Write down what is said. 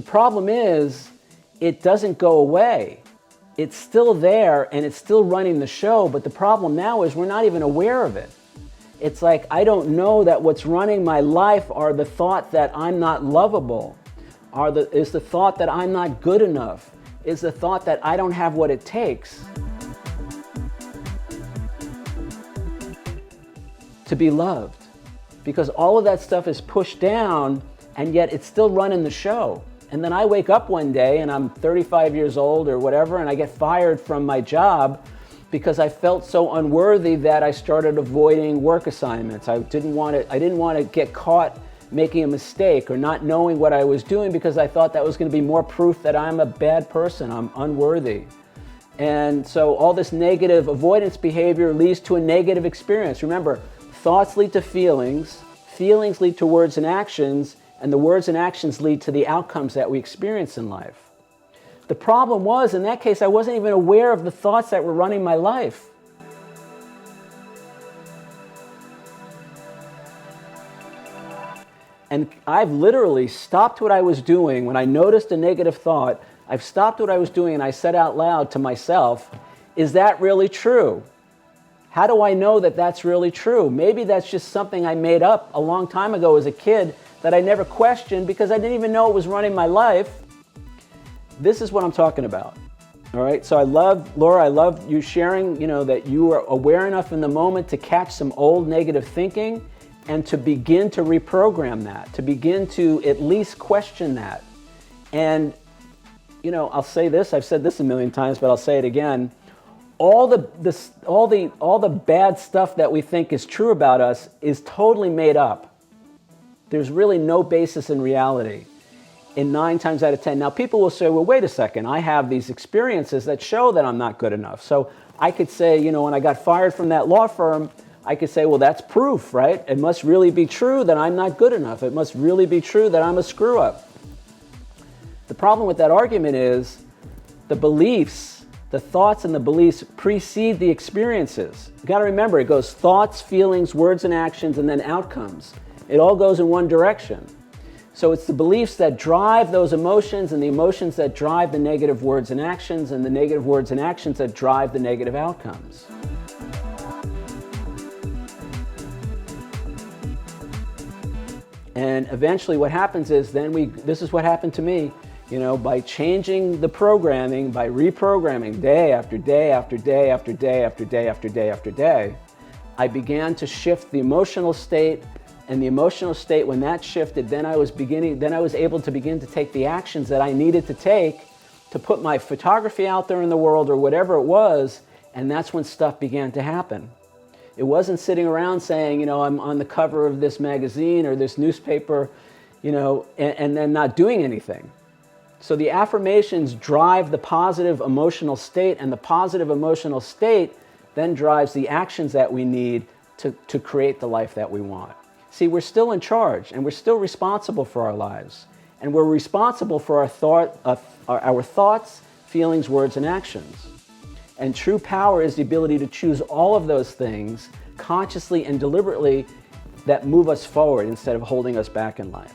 The problem is, it doesn't go away. It's still there and it's still running the show, but the problem now is we're not even aware of it. It's like, I don't know that what's running my life are the thought that I'm not lovable, is the thought that I'm not good enough, is the thought that I don't have what it takes to be loved. Because all of that stuff is pushed down and yet it's still running the show. And then I wake up one day and I'm 35 years old or whatever, and I get fired from my job because I felt so unworthy that I started avoiding work assignments. I didn't want to get caught making a mistake or not knowing what I was doing because I thought that was going to be more proof that I'm a bad person, I'm unworthy. And so all this negative avoidance behavior leads to a negative experience. Remember, thoughts lead to feelings, feelings lead to words and actions, and the words and actions lead to the outcomes that we experience in life. The problem was, in that case, I wasn't even aware of the thoughts that were running my life. And I've literally stopped what I was doing when I noticed a negative thought. I've stopped what I was doing and I said out loud to myself, is that really true? How do I know that that's really true? Maybe that's just something I made up a long time ago as a kid that I never questioned because I didn't even know it was running my life. This is what I'm talking about. All right, so Laura, I love you sharing, that you are aware enough in the moment to catch some old negative thinking and to begin to reprogram that, to begin to at least question that. And, I'll say this, I've said this a million times, but I'll say it again. All the bad stuff that we think is true about us is totally made up. There's really no basis in reality in 9 times out of 10. Now, people will say, well, wait a second, I have these experiences that show that I'm not good enough. So I could say, when I got fired from that law firm, I could say, well, that's proof, right? It must really be true that I'm not good enough. It must really be true that I'm a screw-up. The problem with that argument is the beliefs, the thoughts and the beliefs precede the experiences. You got to remember, it goes thoughts, feelings, words and actions, and then outcomes. It all goes in one direction. So it's the beliefs that drive those emotions and the emotions that drive the negative words and actions and the negative words and actions that drive the negative outcomes. And eventually what happens is this is what happened to me, by changing the programming, by reprogramming day after day after day after day after day after day after day, I began to shift the emotional state. And the emotional state, when that shifted, then I was able to begin to take the actions that I needed to take to put my photography out there in the world or whatever it was, and that's when stuff began to happen. It wasn't sitting around saying, I'm on the cover of this magazine or this newspaper, and then not doing anything. So the affirmations drive the positive emotional state, and the positive emotional state then drives the actions that we need to create the life that we want. See, we're still in charge, and we're still responsible for our lives. And we're responsible for our thoughts, feelings, words, and actions. And true power is the ability to choose all of those things consciously and deliberately that move us forward instead of holding us back in life.